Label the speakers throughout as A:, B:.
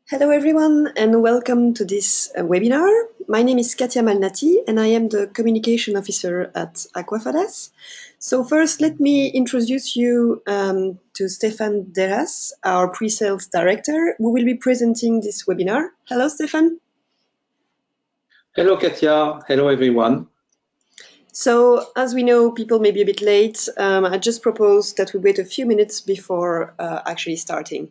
A: Hello everyone and welcome to this webinar. My name is Katia Malnati and I am the Communication Officer at Aquafadas. So first let me introduce you to Stefan Deras, our Pre-Sales Director, who will be presenting this webinar. Hello Stefan.
B: Hello Katia, hello everyone.
A: So as we know, people may be a bit late. I just propose that we wait a few minutes before actually starting.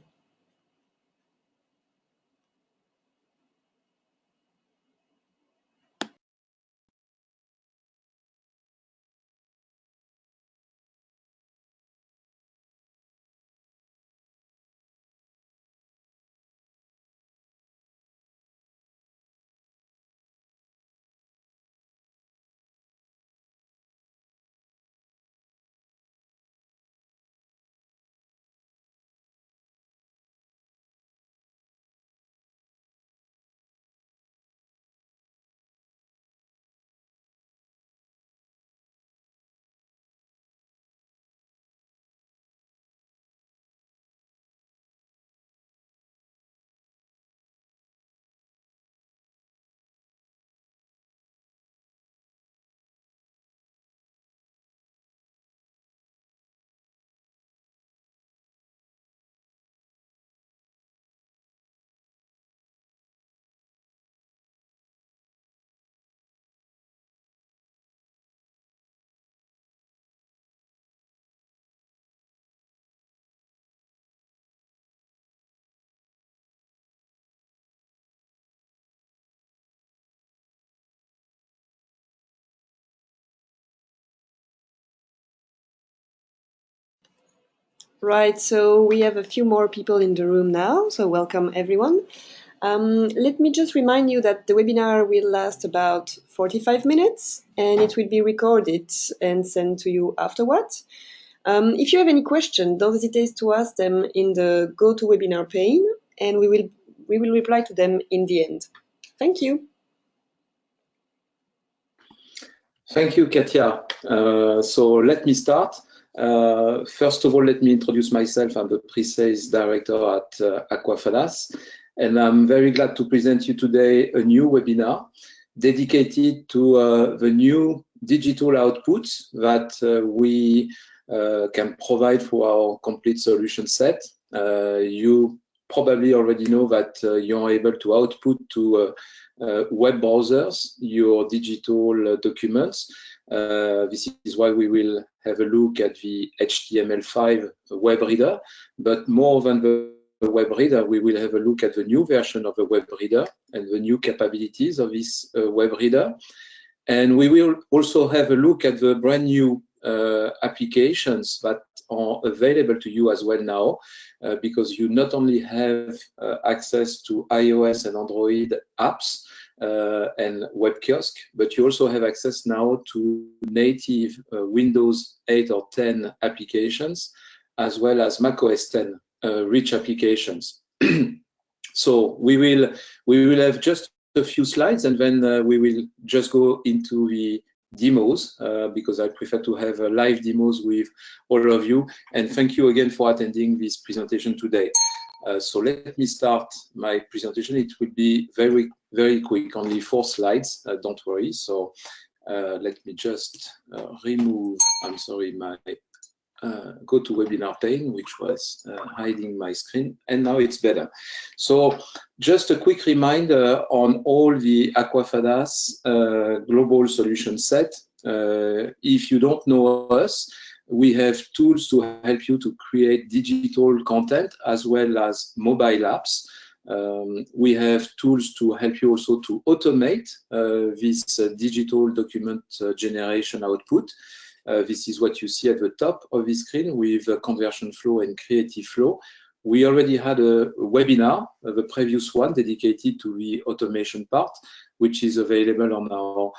A: Right, so we have a few more people in the room now, so welcome everyone. Let me just remind you that the webinar will last about 45 minutes and it will be recorded and sent to you afterwards. If you have any questions, don't hesitate to ask them in the GoToWebinar pane and we will reply to them in the end. Thank you.
B: Thank you, Katia. So let me start. First of all, let me introduce myself. I'm the Pre-Sales Director at Aquafadas, and I'm very glad to present you today a new webinar dedicated to the new digital outputs that we can provide for our complete solution set. You probably already know that you're able to output to web browsers your digital documents. This is why we will have a look at the HTML5 web reader, but more than the web reader, we will have a look at the new version of the web reader and the new capabilities of this web reader. And we will also have a look at the brand new applications that are available to you as well now, because you not only have access to iOS and Android apps and web kiosk, but you also have access now to native Windows 8 or 10 applications, as well as macOS 10 rich applications. So we will have just a few slides, and then we will just go into the demos because I prefer to have live demos with all of you. And thank you again for attending this presentation today. So let me start my presentation. It will be very, very quick, only 4 slides, don't worry. So let me just remove, I'm sorry, my GoToWebinar pane, which was hiding my screen, and now it's better. So just a quick reminder on all the Aquafadas global solution set. If you don't know us, we have tools to help you to create digital content as well as mobile apps. We have tools to help you also to automate this digital document generation output. This is what you see at the top of the screen with conversion flow and creative flow. We already had a webinar, the previous one, dedicated to the automation part, which is available on our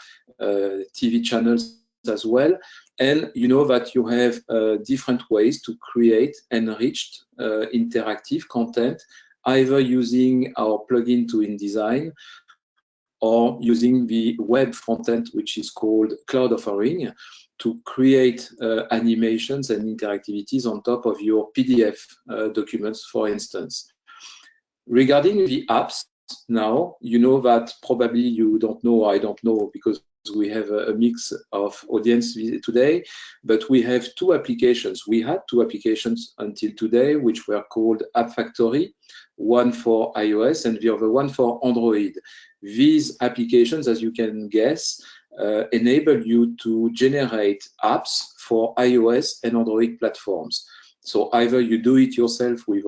B: TV channels as well. And you know that you have different ways to create enriched interactive content, either using our plugin to InDesign or using the web frontend, which is called Cloud Offering, to create animations and interactivities on top of your PDF documents, for instance. Regarding the apps, now, you know that probably you don't know, I don't know, because we have a mix of audience today, but we have two applications. We had two applications until today, which were called App Factory, one for iOS and the other one for Android. These applications, as you can guess, enable you to generate apps for iOS and Android platforms. So either you do it yourself with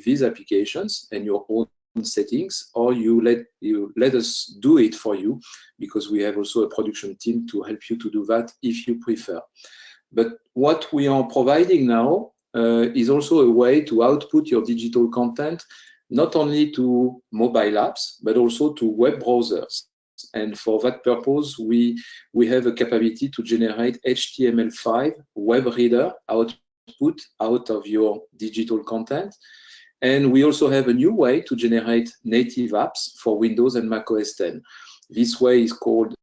B: these applications and your own settings, or you let us do it for you, because we have also a production team to help you to do that if you prefer. But what we are providing now is also a way to output your digital content, not only to mobile apps, but also to web browsers. And for that purpose, we have a capability to generate HTML5 web reader output out of your digital content. And we also have a new way to generate native apps for Windows and Mac OS X. This way is called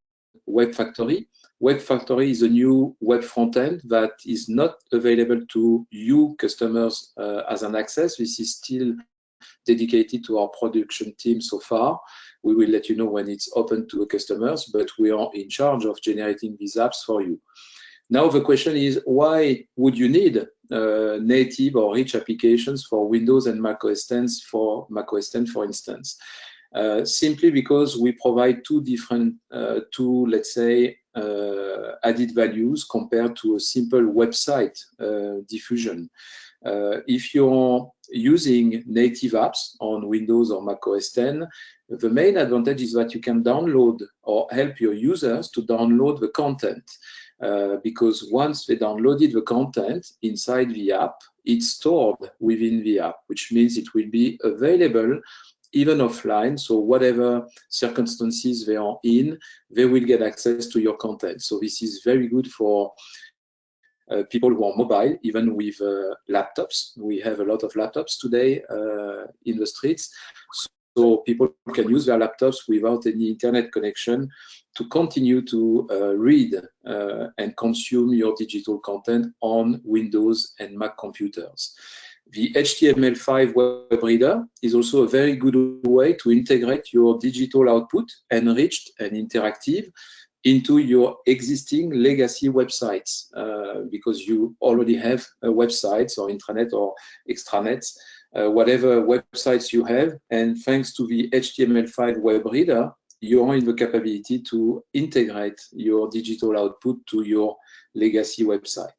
B: Web Factory. Web Factory is a new web frontend that is not available to you customers as an access. This is still dedicated to our production team so far. We will let you know when it's open to the customers, but we are in charge of generating these apps for you. Now the question is, why would you need native or rich applications for Windows and Mac OS X, for instance? Simply because we provide two different, let's say, added values compared to a simple website diffusion. If you're using native apps on Windows or Mac OS X, the main advantage is that you can download or help your users to download the content. Because once they downloaded the content inside the app, it's stored within the app, which means it will be available even offline. So whatever circumstances they are in, they will get access to your content. So this is very good for people who are mobile, even with laptops. We have a lot of laptops today in the streets. So people can use their laptops without any internet connection to continue to read and consume your digital content on Windows and Mac computers. The HTML5 web reader is also a very good way to integrate your digital output, enriched and interactive, into your existing legacy websites, because you already have websites or intranet or extranets, whatever websites you have. And thanks to the HTML5 web reader, you are in the capability to integrate your digital output to your legacy website.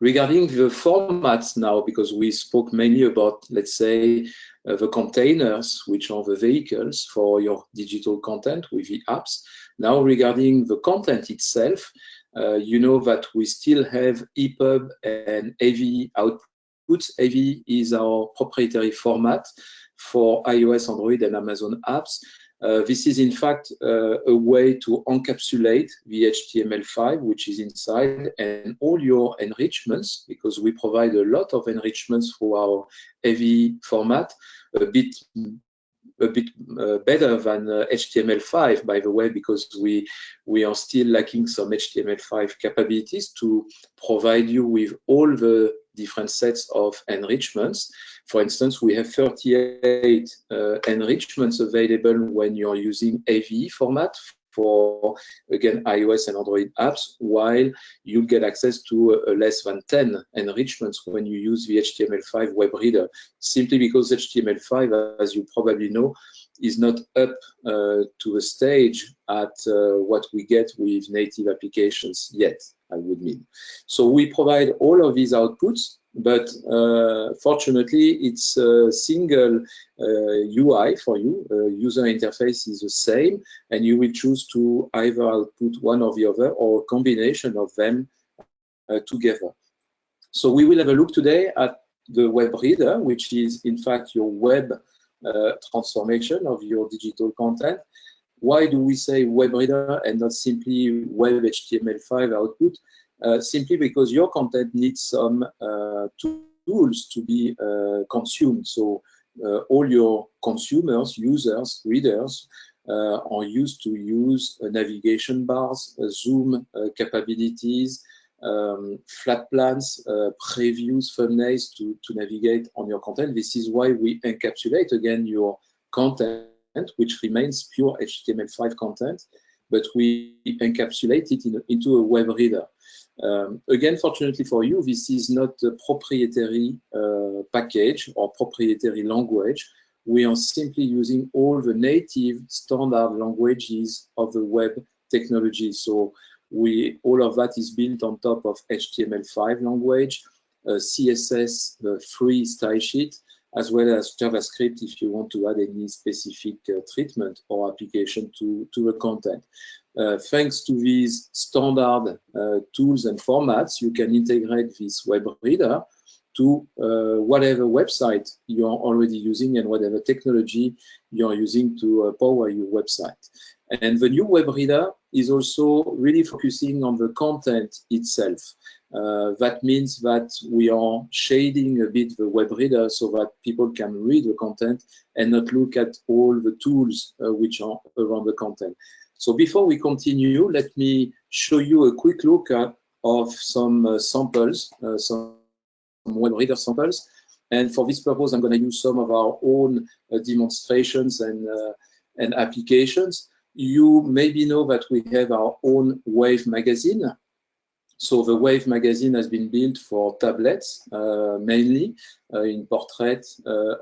B: Regarding the formats now, because we spoke mainly about, let's say, the containers, which are the vehicles for your digital content with the apps. Now, regarding the content itself, you know that we still have EPUB and AV outputs. AV is our proprietary format for iOS, Android, and Amazon apps. This is in fact a way to encapsulate the HTML5, which is inside, and all your enrichments, because we provide a lot of enrichments for our AV format, a bit better than HTML5, by the way, because we are still lacking some HTML5 capabilities to provide you with all the different sets of enrichments. For instance, we have 38 enrichments available when you're using AV format for, again, iOS and Android apps, while you get access to less than 10 enrichments when you use the HTML5 web reader, simply because HTML5, as you probably know, is not up to a stage at what we get with native applications yet, I would mean. So we provide all of these outputs, but fortunately, it's a single UI for you. User interface is the same, and you will choose to either output one or the other, or a combination of them together. So we will have a look today at the web reader, which is in fact your web transformation of your digital content. Why do we say web reader and not simply web HTML5 output? Simply because your content needs some tools to be consumed. So all your consumers, users, readers are used to use navigation bars, zoom capabilities, flat plans, previews, thumbnails to navigate on your content. This is why we encapsulate again your content, which remains pure HTML5 content, but we encapsulate it into a web reader. Again, fortunately for you, this is not a proprietary package or proprietary language. We are simply using all the native standard languages of the web technology. So all of that is built on top of HTML5 language, CSS, the free style sheet, as well as JavaScript if you want to add any specific treatment or application to the content. Thanks to these standard tools and formats, you can integrate this web reader to whatever website you're already using and whatever technology you're using to power your website. And the new web reader is also really focusing on the content itself. That means that we are shading a bit the web reader so that people can read the content and not look at all the tools which are around the content. So before we continue, let me show you a quick look of some samples, some web reader samples. And for this purpose, I'm going to use some of our own demonstrations and applications. You maybe know that we have our own Wave magazine. So the Wave magazine has been built for tablets, mainly in portrait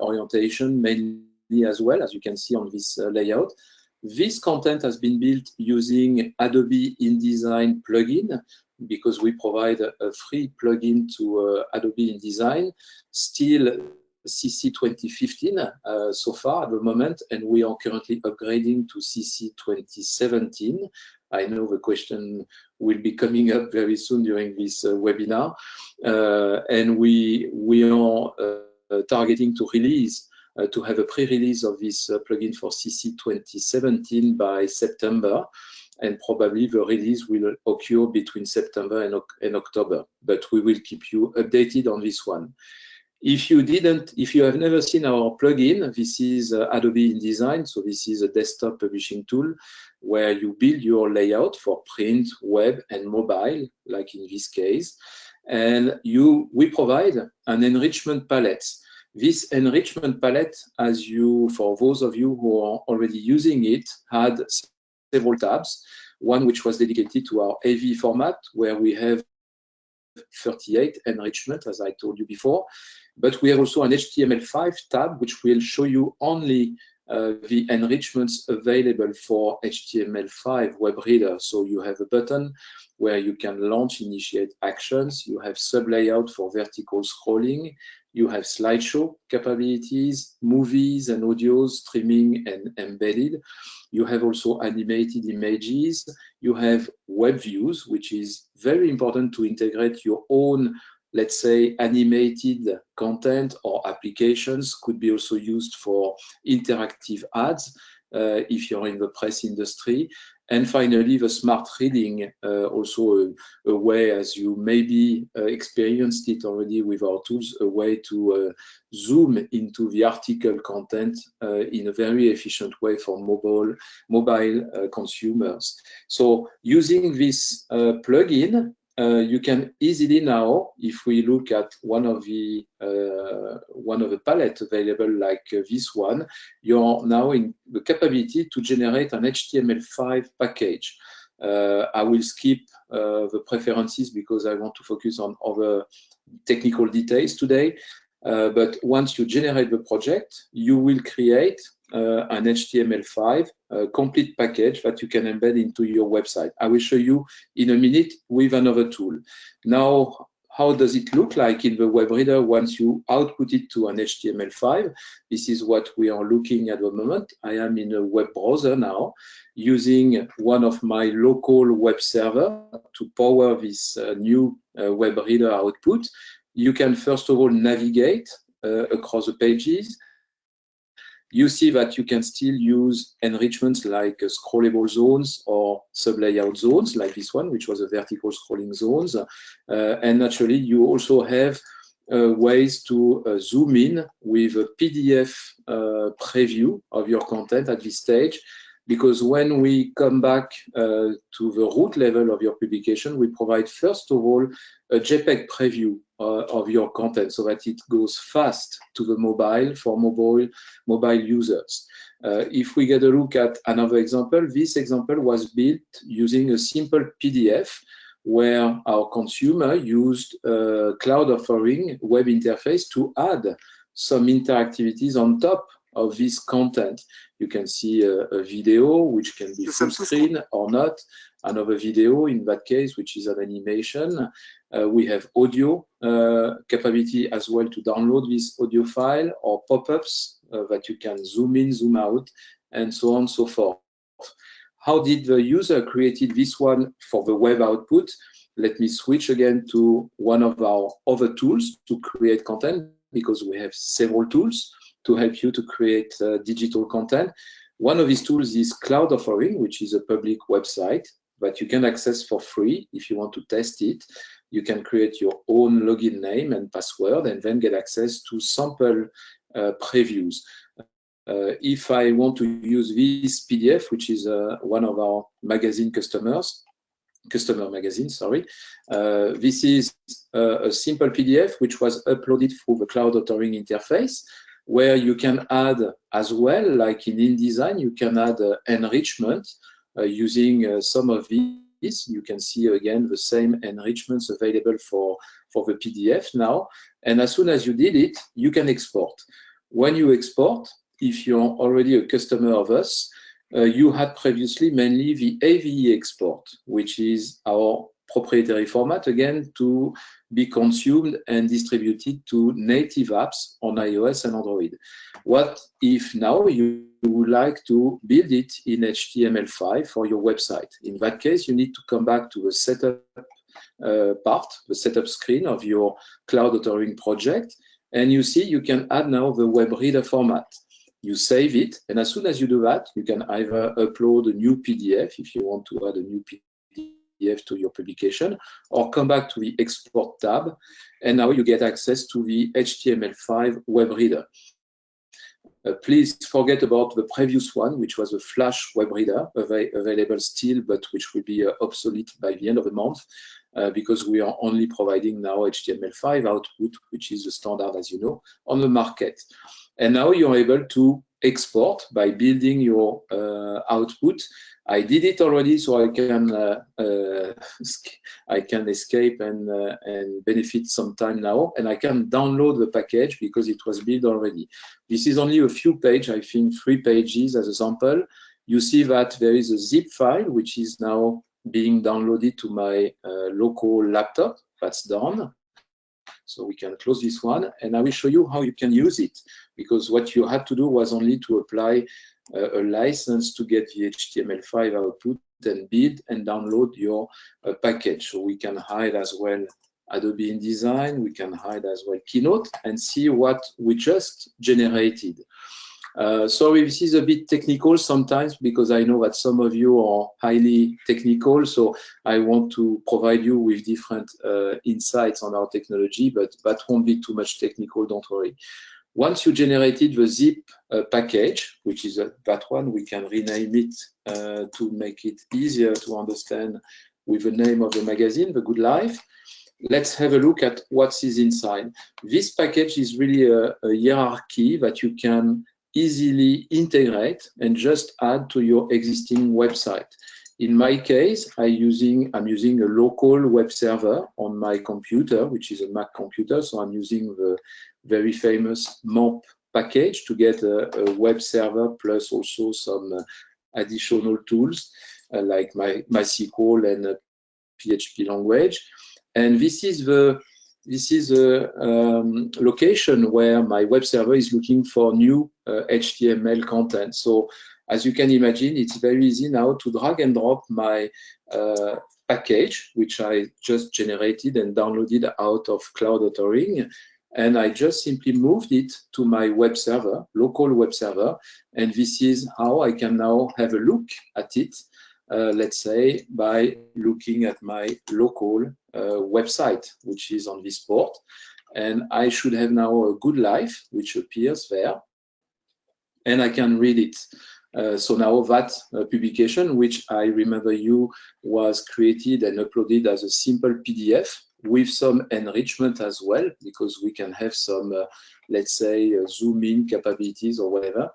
B: orientation, mainly as well, as you can see on this layout. This content has been built using Adobe InDesign plugin because we provide a free plugin to Adobe InDesign, still CC 2015 so far at the moment, and we are currently upgrading to CC 2017. I know the question will be coming up very soon during this webinar, and we are targeting to release to have a pre-release of this plugin for CC 2017 by September, and probably the release will occur between September and October, but we will keep you updated on this one. If you have never seen our plugin, this is Adobe InDesign. So this is a desktop publishing tool where you build your layout for print, web, and mobile, like in this case. And we provide an enrichment palette. This enrichment palette, for those of you who are already using it, had several tabs. One which was dedicated to our AV format, where we have 38 enrichment, as I told you before. But we have also an HTML5 tab, which will show you only the enrichments available for HTML5 web reader. So you have a button where you can launch, initiate actions. You have sub-layout for vertical scrolling. You have slideshow capabilities, movies and audios, streaming and embedded. You have also animated images. You have web views, which is very important to integrate your own, let's say, animated content or applications. Could be also used for interactive ads if you're in the press industry. And finally, the smart reading, also a way, as you maybe experienced it already with our tools, a way to zoom into the article content in a very efficient way for mobile consumers. So using this plugin, you can easily now, if we look at one of the palette available like this one, you're now in the capability to generate an HTML5 package. I will skip the preferences because I want to focus on other technical details today. But once you generate the project, you will create an HTML5 complete package that you can embed into your website. I will show you in a minute with another tool. Now, how does it look like in the web reader once you output it to an HTML5? This is what we are looking at the moment. I am in a web browser now using one of my local web server to power this new web reader output. You can first of all navigate across the pages. You see that you can still use enrichments like scrollable zones or sub-layout zones like this one, which was a vertical scrolling zones. And naturally, you also have ways to zoom in with a PDF preview of your content at this stage. because when we come back to the root level of your publication, we provide, first of all, a JPEG preview of your content so that it goes fast to the mobile for mobile users. If we get a look at another example, this example was built using a simple PDF where our consumer used a cloud offering web interface to add some interactivities on top of this content. You can see a video, which can be full screen or not, another video in that case, which is an animation. We have audio capability as well to download this audio file, or pop-ups that you can zoom in, zoom out, and so on and so forth. How did the user created this one for the web output? Let me switch again to one of our other tools to create content, because we have several tools to help you to create digital content. One of these tools is Cloud Offering, which is a public website that you can access for free if you want to test it. You can create your own login name and password and then get access to sample previews. If I want to use this PDF, which is one of our customer magazine, sorry. This is a simple PDF which was uploaded through the Cloud Authoring interface, where you can add as well, like in InDesign, you can add enrichment using some of these. You can see again the same enrichments available for the PDF now. And as soon as you did it, you can export. When you export, if you're already a customer of us, you had previously mainly the AVE export, which is our proprietary format, again, to be consumed and distributed to native apps on iOS and Android. What if now you would like to build it in HTML5 for your website? In that case, you need to come back to the setup part, the setup screen of your Cloud Authoring project, and you see you can add now the web reader format. You save it, and as soon as you do that, you can either upload a new PDF if you want to add a new PDF to your publication, or come back to the export tab, and now you get access to the HTML5 web reader. Please forget about the previous one, which was a Flash web reader, available still, but which will be obsolete by the end of the month, because we are only providing now HTML5 output, which is the standard, as you know, on the market. And now you're able to export by building your output. I did it already, so I can escape and benefit some time now, and I can download the package because it was built already. This is only a few pages, I think 3 pages as a sample. You see that there is a zip file which is now being downloaded to my local laptop. That's done. So we can close this one, and I will show you how you can use it, because what you had to do was only to apply a license to get the HTML5 output and build and download your package. So we can hide as well Adobe InDesign, we can hide as well Keynote, and see what we just generated. Sorry, this is a bit technical sometimes, because I know that some of you are highly technical, so I want to provide you with different insights on our technology, but that won't be too much technical, don't worry. Once you generated the zip package, which is that one, we can rename it to make it easier to understand with the name of the magazine, The Good Life. Let's have a look at what is inside. This package is really a hierarchy that you can easily integrate and just add to your existing website. In my case, I'm using a local web server on my computer, which is a Mac computer. So I'm using the very famous MOMP package to get a web server, plus also some additional tools like MySQL and PHP language. And this is a location where my web server is looking for new HTML content. So as you can imagine, it's very easy now to drag and drop my package, which I just generated and downloaded out of Cloud Authoring. And I just simply moved it to my web server, local web server. And this is how I can now have a look at it, let's say, by looking at my local website, which is on this port. And I should have now a Good Life, which appears there. And I can read it. So now that publication, which I remember you was created and uploaded as a simple PDF with some enrichment as well, because we can have some, let's say, zoom in capabilities or whatever.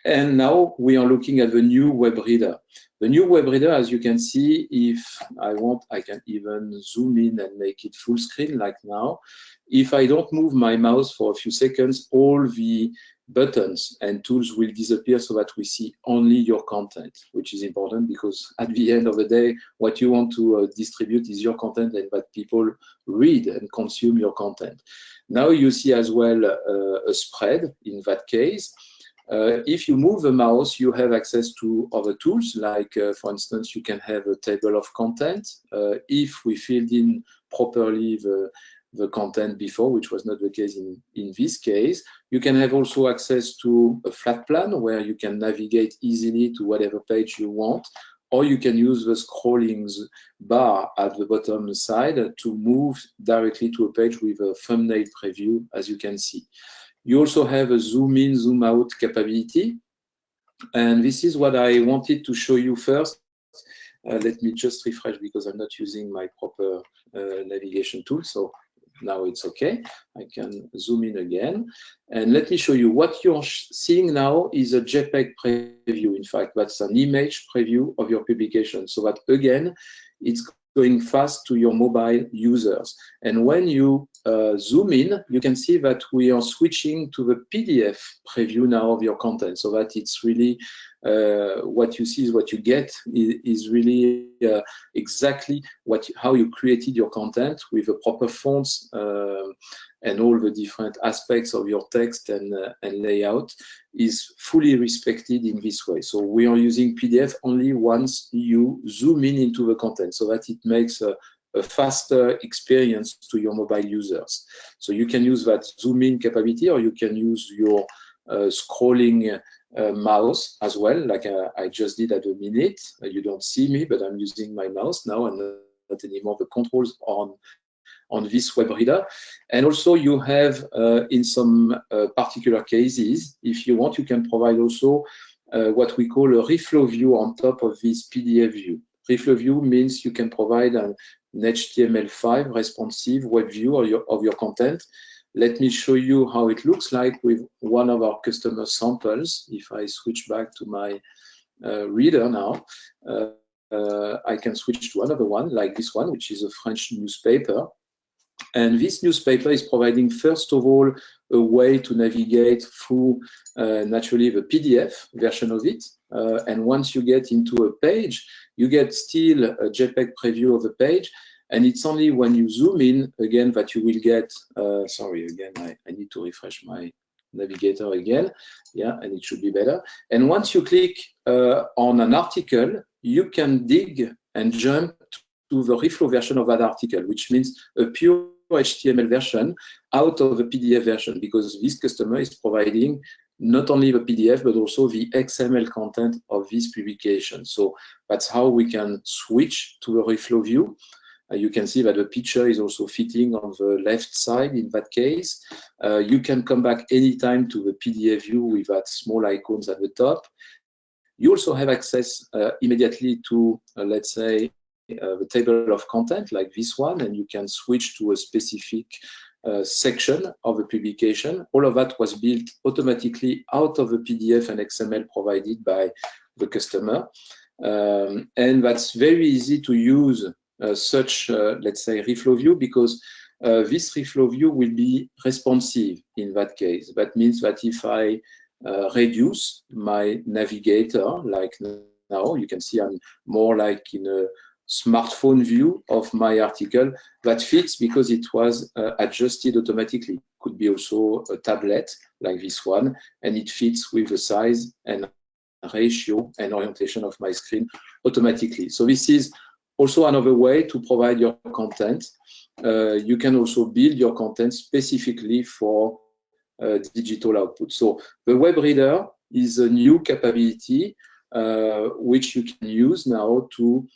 B: And now we are looking at the new web reader. The new web reader, as you can see, if I want, I can even zoom in and make it full screen like now. If I don't move my mouse for a few seconds, all the buttons and tools will disappear so that we see only your content, which is important because at the end of the day, what you want to distribute is your content and that people read and consume your content. Now you see as well a spread in that case. If you move the mouse, you have access to other tools, like, for instance, you can have a table of content. If we filled in properly the content before, which was not the case in this case, you can have also access to a flat plan where you can navigate easily to whatever page you want, or you can use the scrolling bar at the bottom side to move directly to a page with a thumbnail preview, as you can see. You also have a zoom in, zoom out capability. And this is what I wanted to show you first. Let me just refresh because I'm not using my proper navigation tool. So now it's okay. I can zoom in again. And let me show you what you're seeing now is a JPEG preview. In fact, that's an image preview of your publication. So that again, it's going fast to your mobile users. And when you zoom in, you can see that we are switching to the PDF preview now of your content, so that it's really what you see is what you get is really exactly how you created your content with the proper fonts and all the different aspects of your text and layout is fully respected in this way. So we are using PDF only once you zoom in into the content, so that it makes a faster experience to your mobile users. So you can use that zoom in capability, or you can use your scrolling mouse as well, like I just did at the minute. You don't see me, but I'm using my mouse now and not anymore the controls on this web reader. And also you have, in some particular cases, if you want, you can provide also what we call a reflow view on top of this PDF view. Reflow view means you can provide an HTML5 responsive web view of your content. Let me show you how it looks like with one of our customer samples. If I switch back to my reader now, I can switch to another one like this one, which is a French newspaper. And this newspaper is providing, first of all, a way to navigate through naturally the PDF version of it. And once you get into a page, you get still a JPEG preview of the page. And it's only when you zoom in again that you will get, sorry, again, I need to refresh my navigator again. Yeah, and it should be better. And once you click on an article, you can dig and jump to the reflow version of that article, which means a pure HTML version out of the PDF version, because this customer is providing not only the PDF, but also the XML content of this publication. So that's how we can switch to the reflow view. You can see that the picture is also fitting on the left side in that case. You can come back anytime to the PDF view with that small icons at the top. You also have access immediately to, let's say, the table of content like this one, and you can switch to a specific section of the publication. All of that was built automatically out of the PDF and XML provided by the customer. And that's very easy to use such, let's say, reflow view, because this reflow view will be responsive in that case. That means that if I reduce my navigator, like now, you can see I'm more like in a smartphone view of my article, that fits because it was adjusted automatically. Could be also a tablet like this one, and it fits with the size and ratio and orientation of my screen automatically. So this is also another way to provide your content. You can also build your content specifically for digital output. So the web reader is a new capability which you can use now to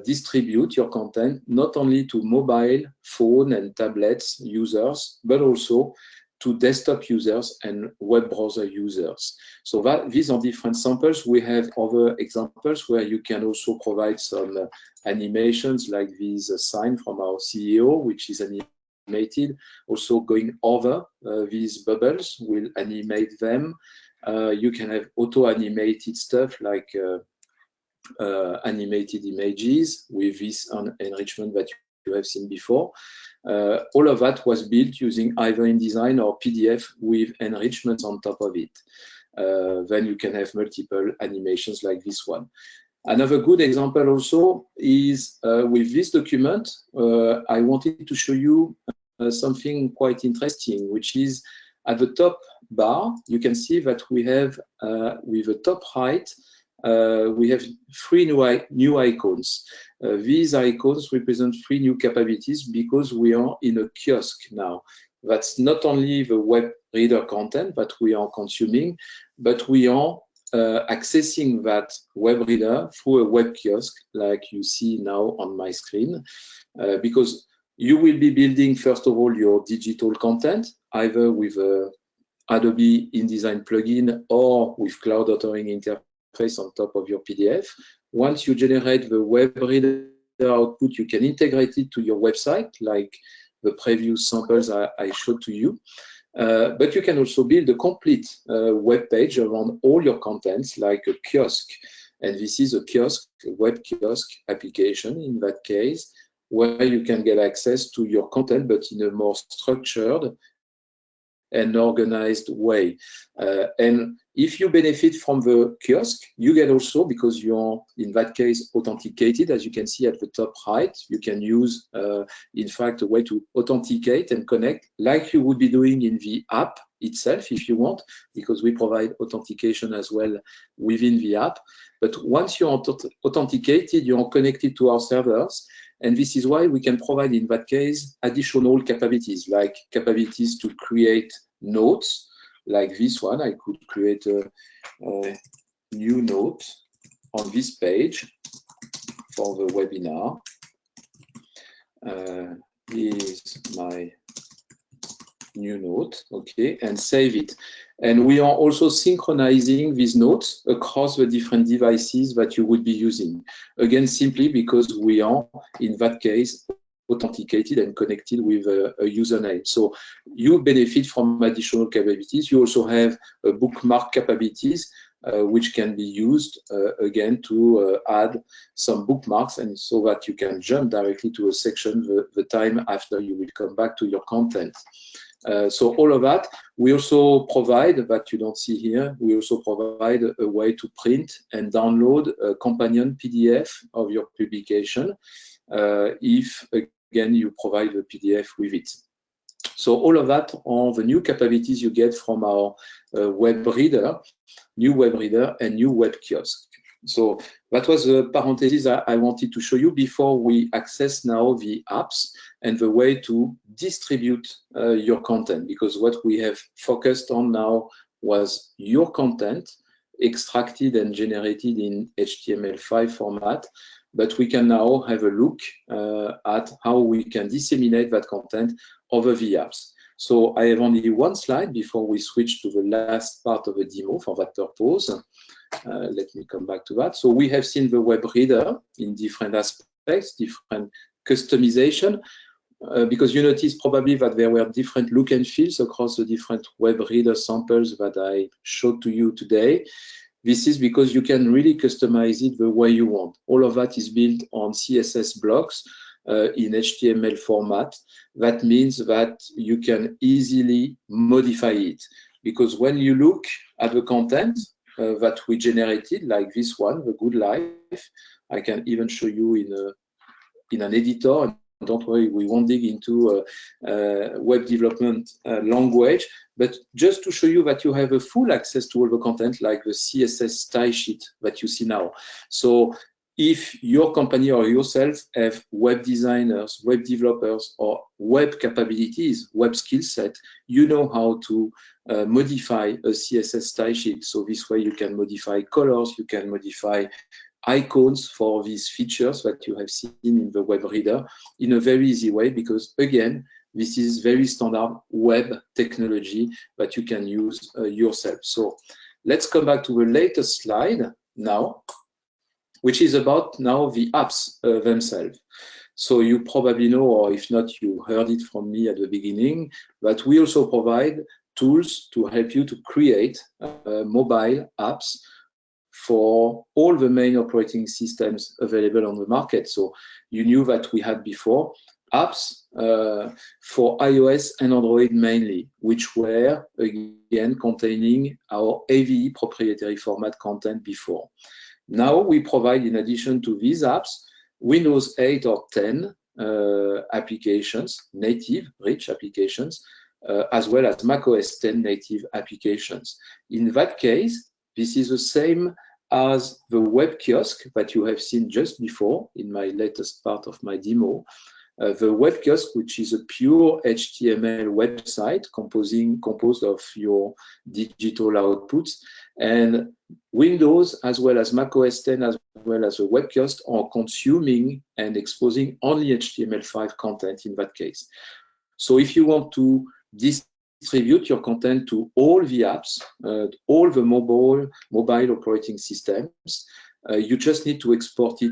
B: distribute your content not only to mobile phone and tablets users, but also to desktop users and web browser users. So these are different samples. We have other examples where you can also provide some animations like this sign from our CEO, which is animated. Also going over these bubbles will animate them. You can have auto-animated stuff like animated images with this enrichment that you have seen before. All of that was built using either InDesign or PDF with enrichments on top of it. Then you can have multiple animations like this one. Another good example also is with this document, I wanted to show you something quite interesting, which is at the top bar, you can see that we have, with the top right, we have three new icons. These icons represent three new capabilities because we are in a kiosk now. That's not only the web reader content that we are consuming, but we are accessing that web reader through a web kiosk like you see now on my screen, because you will be building, first of all, your digital content, either with Adobe InDesign plugin or with cloud authoring interface on top of your PDF. Once you generate the web reader output, you can integrate it to your website, like the previous samples I showed to you. But you can also build a complete web page around all your contents, like a kiosk. And this is a kiosk, a web kiosk application in that case, where you can get access to your content, but in a more structured and organized way. And if you benefit from the kiosk, you get also, because you're in that case authenticated, as you can see at the top right, you can use, in fact, a way to authenticate and connect like you would be doing in the app itself if you want, because we provide authentication as well within the app. But once you're authenticated, you're connected to our servers. And this is why we can provide, in that case, additional capabilities, like capabilities to create notes, like this one. I could create a new note on this page for the webinar. Here's my new note, okay, and save it. And we are also synchronizing these notes across the different devices that you would be using. Again, simply because we are, in that case, authenticated and connected with a username. So you benefit from additional capabilities. You also have bookmark capabilities, which can be used, again, to add some bookmarks, and so that you can jump directly to a section the time after you will come back to your content. So all of that, we also provide, that you don't see here, we also provide a way to print and download a companion PDF of your publication, if, again, you provide the PDF with it. So all of that are the new capabilities you get from our web reader, new web reader and new web kiosk. So that was the parenthesis I wanted to show you before we access now the apps and the way to distribute your content, because what we have focused on now was your content extracted and generated in HTML5 format, but we can now have a look at how we can disseminate that content over the apps. So I have only one slide before we switch to the last part of the demo for that purpose. Let me come back to that. So we have seen the web reader in different aspects, different customization, because you notice probably that there were different look and feels across the different web reader samples that I showed to you today. This is because you can really customize it the way you want. All of that is built on CSS blocks in HTML format. That means that you can easily modify it, because when you look at the content that we generated, like this one, The Good Life, I can even show you in an editor. Don't worry, we won't dig into web development language, but just to show you that you have a full access to all the content, like the CSS style sheet that you see now. So if your company or yourself have web designers, web developers, or web capabilities, web skill set, you know how to modify a CSS style sheet. So this way you can modify colors, you can modify icons for these features that you have seen in the web reader in a very easy way, because again, This is very standard web technology that you can use yourself. So let's come back to the latest slide now, which is about now the apps themselves. So you probably know, or if not, you heard it from me at the beginning, but we also provide tools to help you to create mobile apps for all the main operating systems available on the market. So you knew that we had before apps for iOS and Android mainly, which were again containing our AVE proprietary format content before. Now we provide, in addition to these apps, Windows 8 or 10 applications, native rich applications, as well as macOS 10 native applications. In that case, this is the same as the web kiosk that you have seen just before in my latest part of my demo. The web kiosk, which is a pure HTML website composed of your digital outputs, and Windows as well as macOS 10 as well as the web kiosk are consuming and exposing only HTML5 content in that case. So if you want to distribute your content to all the apps, all the mobile operating systems, you just need to export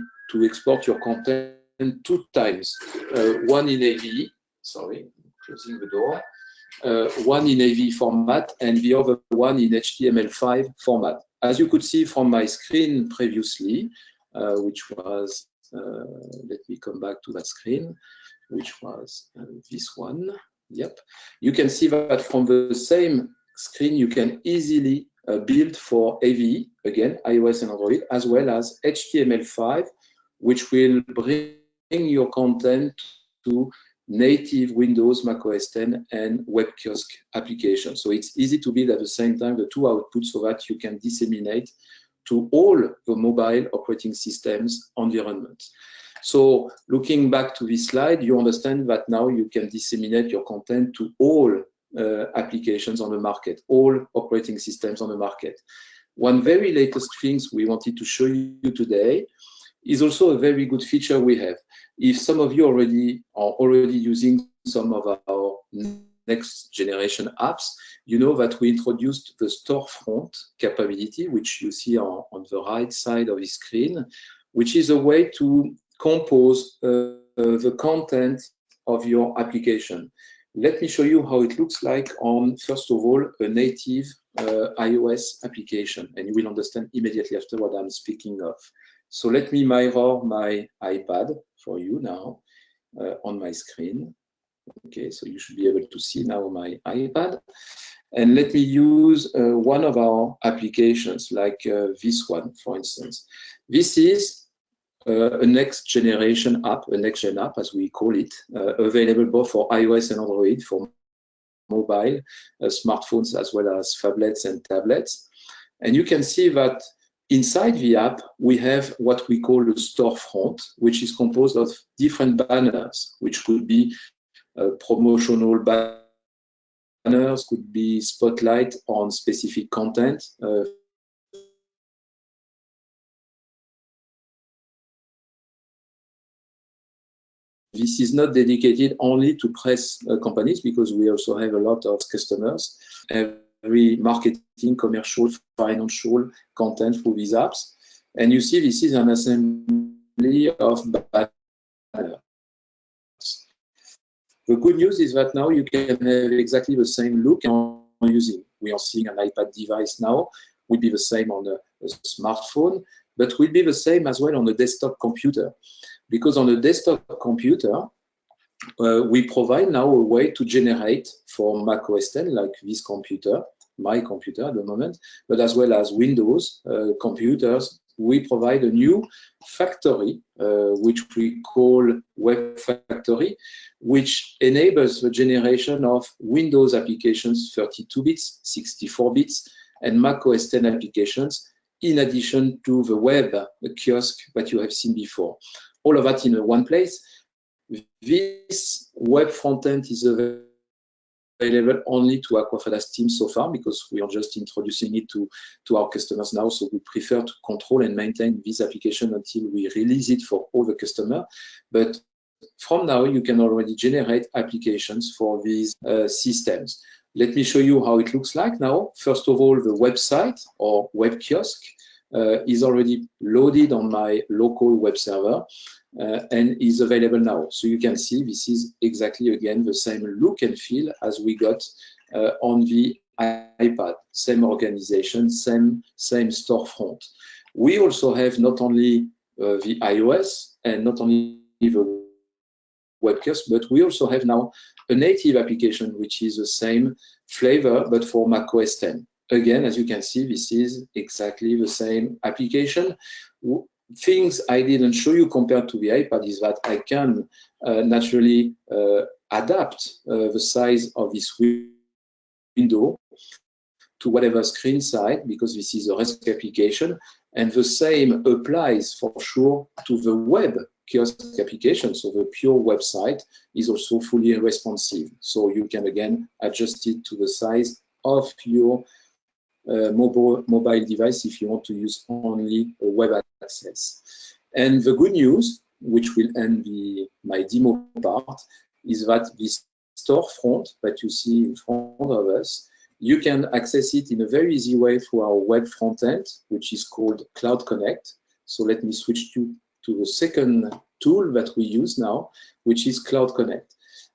B: your content 2 times, one in AVE, sorry, closing the door, one in AVE format and the other one in HTML5 format. As you could see from my screen previously, which was, let me come back to that screen, which was this one. Yep. You can see that from the same screen, you can easily build for AVE, again, iOS and Android, as well as HTML5, which will bring your content to native Windows, macOS 10, and web kiosk applications. So it's easy to build at the same time the 2 outputs so that you can disseminate to all the mobile operating systems environments. So looking back to this slide, you understand that now you can disseminate your content to all applications on the market, all operating systems on the market. One very latest things we wanted to show you today is also a very good feature we have. If some of you are already using some of our next generation apps, you know that we introduced the storefront capability, which you see on the right side of the screen, which is a way to compose the content of your application. Let me show you how it looks like on, first of all, a native iOS application, and you will understand immediately after what I'm speaking of. So let me mirror my iPad for you now on my screen. Okay, so you should be able to see now my iPad. And let me use one of our applications, like this one, for instance. This is a next generation app, a next gen app, as we call it, available both for iOS and Android, for mobile, smartphones, as well as phablets and tablets. And you can see that inside the app, we have what we call a storefront, which is composed of different banners, which could be promotional banners, could be spotlight on specific content. This is not dedicated only to press companies, because we also have a lot of customers. Every marketing, commercial, financial content through these apps. And you see this is an assembly of banners. The good news is that now you can have exactly the same look on using. We are seeing an iPad device now, will be the same on a smartphone, but will be the same as well on a desktop computer. Because on a desktop computer, we provide now a way to generate for macOS 10, like this computer, my computer at the moment, but as well as Windows computers, we provide a new factory, which we call Web Factory, which enables the generation of Windows applications 32 bits, 64 bits, and macOS 10 applications, in addition to the web kiosk that you have seen before. All of that in one place. This web frontend is available only to Aquafadas team so far, because we are just introducing it to our customers now. So we prefer to control and maintain this application until we release it for all the customers. But from now, you can already generate applications for these systems. Let me show you how it looks like now. First of all, the website or web kiosk is already loaded on my local web server and is available now. So you can see this is exactly, again, the same look and feel as we got on the iPad. Same organization, same storefront. We also have not only the iOS and not only the web kiosk, but we also have now a native application, which is the same flavor, but for macOS 10. Again, as you can see, this is exactly the same application. Things I didn't show you compared to the iPad is that I can naturally adapt the size of this window to whatever screen side, because this is a REST application. And the same applies for sure to the web kiosk application. So the pure website is also fully responsive. So you can again adjust it to the size of your mobile device if you want to use only a web access. And the good news, which will end my demo part, is that this storefront that you see in front of us, you can access it in a very easy way through our web front end, which is called Cloud Connect. So let me switch to the second tool that we use now, which is Cloud Connect.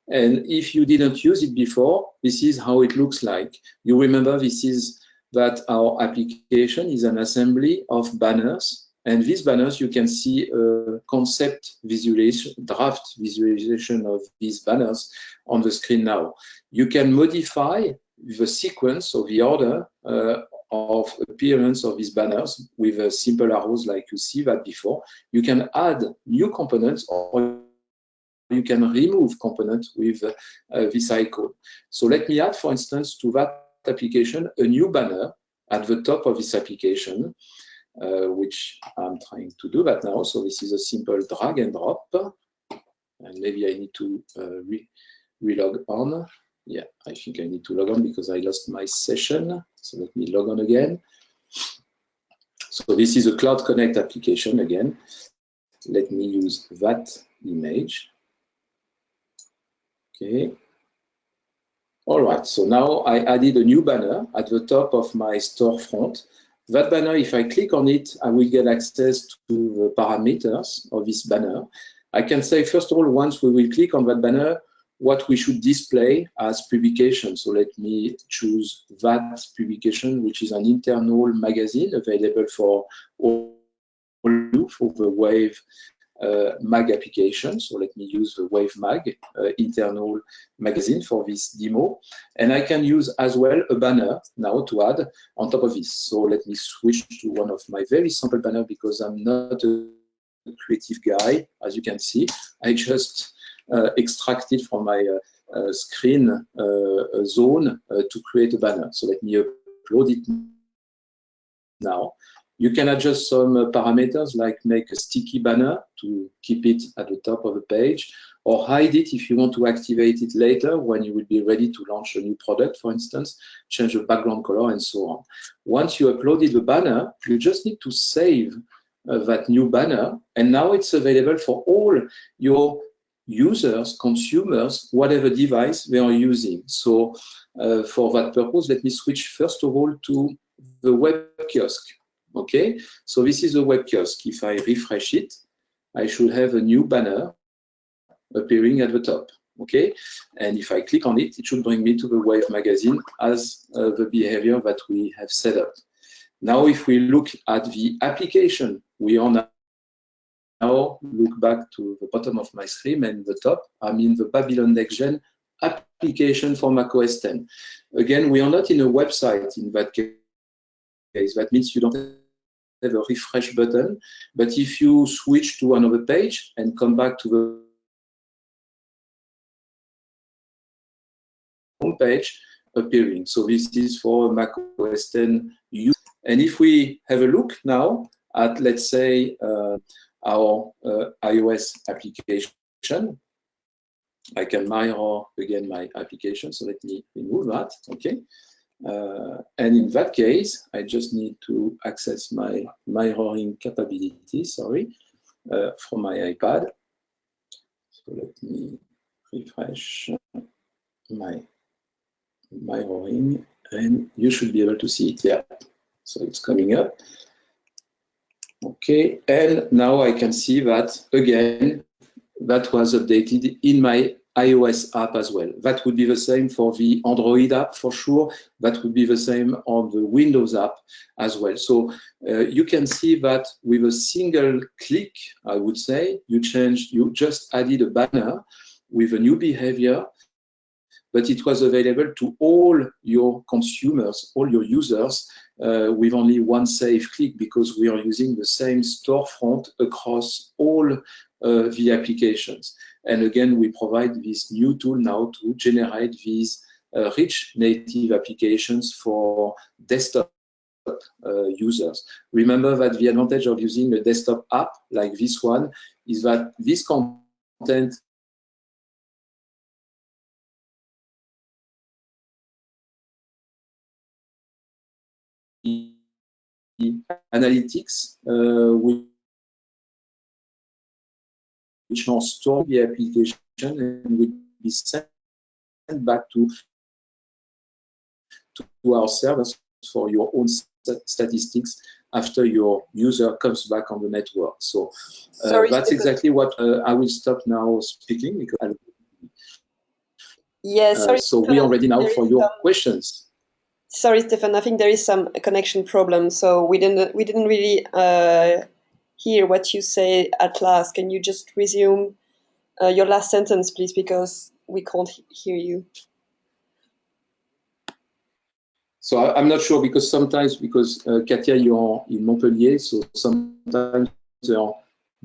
B: And if you didn't use it before, this is how it looks like. You remember this is that our application is an assembly of banners. And these banners, you can see a concept visualization, draft visualization of these banners on the screen now. You can modify the sequence or the order of appearance of these banners with simple arrows like you see that before. You can add new components or you can remove components with this icon. So let me add, for instance, to that application a new banner at the top of this application, which I'm trying to do that now. So this is a simple drag and drop. And maybe I need to relog on. Yeah, I think I need to log on because I lost my session. So let me log on again. So this is a Cloud Connect application again. Let me use that image. Okay. All right, so now I added a new banner at the top of my storefront. That banner, if I click on it, I will get access to the parameters of this banner. I can say, first of all, once we will click on that banner, what we should display as publication. So let me choose that publication, which is an internal magazine available for all for the Wave mag application. So let me use the Wave mag internal magazine for this demo. And I can use as well a banner now to add on top of this. So let me switch to one of my very simple banner because I'm not a creative guy. As you can see, I just extracted from my screen zone to create a banner. So let me upload it now. You can adjust some parameters like make a sticky banner to keep it at the top of the page, or hide it if you want to activate it later when you will be ready to launch a new product, for instance, change the background color and so on. Once you uploaded the banner, you just need to save that new banner, and now it's available for all your users, consumers, whatever device they are using. So for that purpose, let me switch first of all to the web kiosk. Okay, so this is a web kiosk. If I refresh it, I should have a new banner appearing at the top. Okay, and if I click on it, it should bring me to the Wave magazine as the behavior that we have set up. Now, if we look at the application, we are now look back to the bottom of my screen and the top. I'm in the Babylon Next Gen application for macOS 10. Again, we are not in a website in that case. That means you don't have a refresh button, but if you switch to another page and come back to the home page appearing. So this is for macOS 10 use. And if we have a look now at, let's say, our iOS application, I can mirror again my application. So let me remove that. Okay. And in that case, I just need to access my mirroring capability, from my iPad. let me refresh my drawing, and you should be able to see it. Yeah, so it's coming up. Okay, and now I can see that again, that was updated in my iOS app as well. That would be the same for the Android app for sure. That would be the same on the Windows app as well. So you can see that with a single click, I would say, you just added a banner with a new behavior, but it was available to all your consumers, all your users, with only one save click, because we are using the same storefront across all the applications. And again, we provide this new tool now to generate these rich native applications for desktop users. Remember that the advantage of using a desktop app like this one is that this content analytics, which are stored in the application and will be sent back to our servers for your own statistics after your user comes back on the network. So that's exactly what I will stop now speaking, because
A: sorry,
B: so we are ready now for your questions.
A: Sorry, Stefan. I think there is some connection problem, so we didn't really hear what you say at last. Can you just resume your last sentence, please, because we can't hear you.
B: So I'm not sure, because sometimes, Katia, you're in Montpellier, so sometimes there are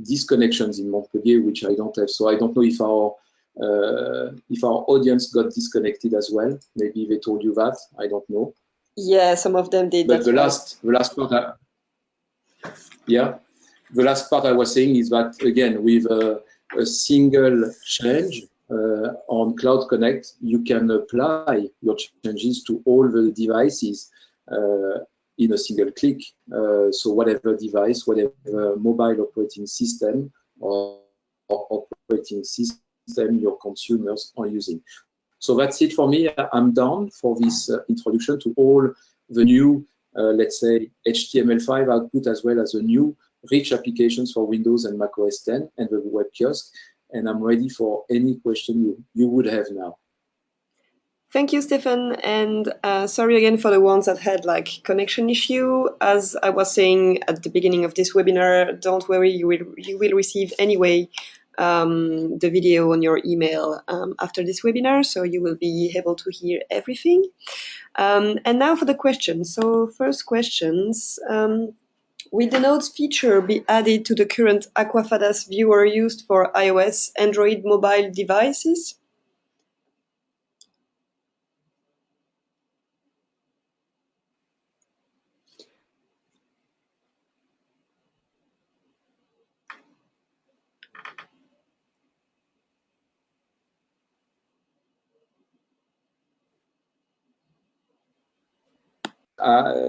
B: disconnections in Montpellier, which I don't have. So I don't know if our audience got disconnected as well. Maybe they told you that. I don't know.
A: Yeah, some of them did.
B: But the last part, the last part I was saying is that, again, with a single change on Cloud Connect, you can apply your changes to all the devices in a single click. So whatever device, whatever mobile operating system or operating system your consumers are using. So that's it for me. I'm done for this introduction to all the new, let's say, HTML5 output, as well as the new rich applications for Windows and Mac OS X and the web kiosk. And I'm ready for any question you would have now.
A: Thank you, Stefan, and sorry again for the ones that had like connection issue. As I was saying at the beginning of this webinar, don't worry, you will receive anyway the video on your email after this webinar, so you will be able to hear everything. And now for the questions. So first questions. Will the notes feature be added to the current Aquafadas viewer used for iOS, Android mobile devices?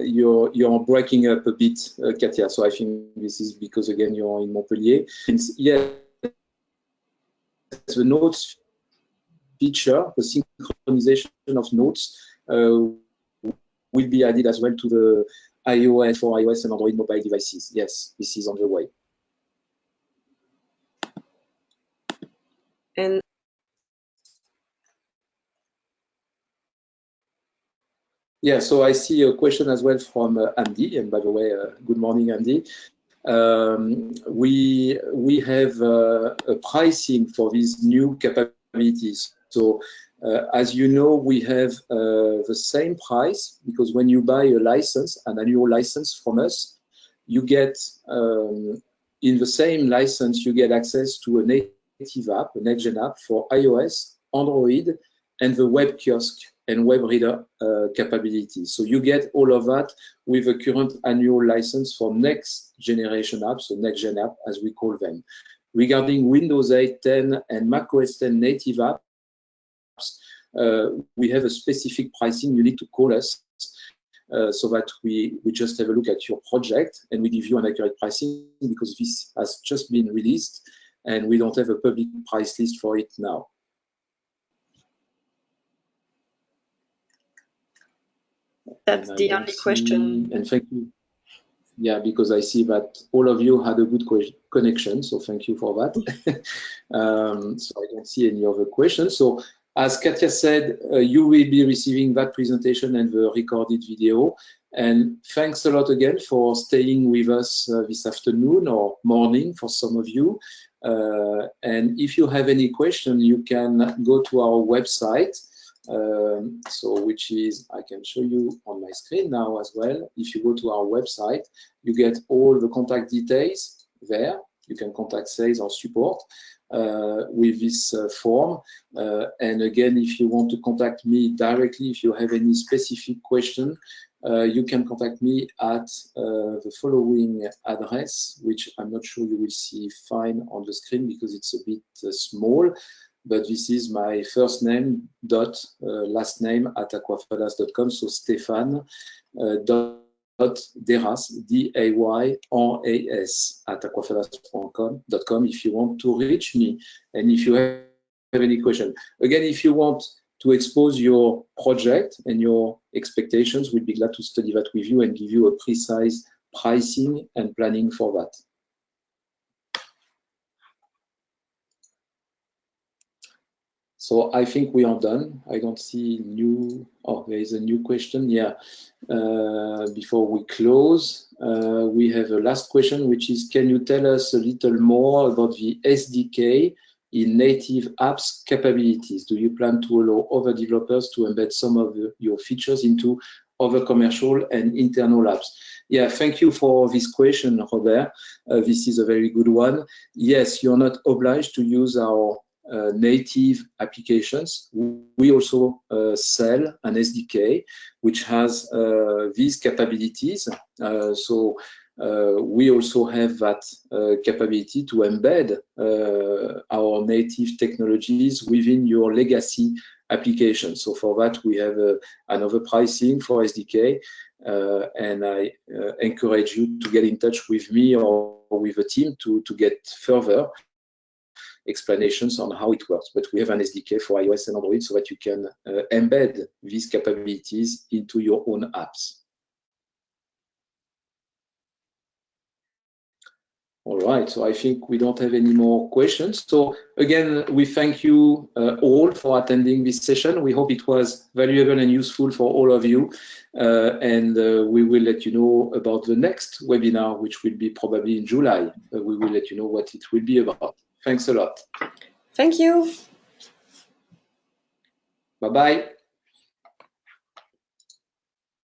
B: You're breaking up a bit, Katia. So I think this is because, again, you're in Montpellier. Yes, the notes feature, the synchronization of notes, will be added as well to the iOS for iOS and Android mobile devices. Yes, this is on the way.
A: And
B: yeah, so I see a question as well from Andy. And by the way, good morning, Andy. We have a pricing for these new capabilities. So as you know, we have the same price, because when you buy a license, an annual license from us, you get, in the same license, you get access to a native app, a next-gen app for iOS, Android, and the web kiosk and web reader capabilities. So you get all of that with a current annual license for next generation apps, so next gen app as we call them. Regarding Windows 8, 10 and Mac OS X native apps, we have a specific pricing. You need to call us so that we just have a look at your project and we give you an accurate pricing, because this has just been released. and we don't have a public price list for it now.
A: That's the only question.
B: And thank you. Yeah, because I see that all of you had a good connection, so thank you for that. So I don't see any other questions. So as Katia said, you will be receiving that presentation and the recorded video. And thanks a lot again for staying with us this afternoon or morning for some of you. And if you have any question, you can go to our website. So which is, I can show you on my screen now as well. If you go to our website, you get all the contact details there. You can contact sales or support with this form. And again, if you want to contact me directly, if you have any specific question, you can contact me at the following address, which I'm not sure you will see fine on the screen because it's a bit small. But this is my first name dot last name at aquafadas.com. So Stéphane dot Deras, D-A-Y-R-A-S at aquafadas.com if you want to reach me and if you have any question. Again, if you want to expose your project and your expectations, we'd be glad to study that with you and give you a precise pricing and planning for that. So I think we are done. I don't see new, oh, there is a new question. Yeah, before we close, we have a last question, which is, can you tell us a little more about the SDK in native apps capabilities? Do you plan to allow other developers to embed some of your features into other commercial and internal apps? Yeah, thank you for this question, Robert. This is a very good one. Yes, you're not obliged to use our native applications. We also sell an SDK which has these capabilities. So we also have that capability to embed our native technologies within your legacy application. So for that, we have another pricing for SDK. And I encourage you to get in touch with me or with a team to get further explanations on how it works. But we have an SDK for iOS and Android so that you can embed these capabilities into your own apps. All right, so I think we don't have any more questions. So again, we thank you all for attending this session. We hope it was valuable and useful for all of you. And we will let you know about the next webinar, which will be probably in July. We will let you know what it will be about. Thanks a lot.
A: Thank you.
B: Bye-bye.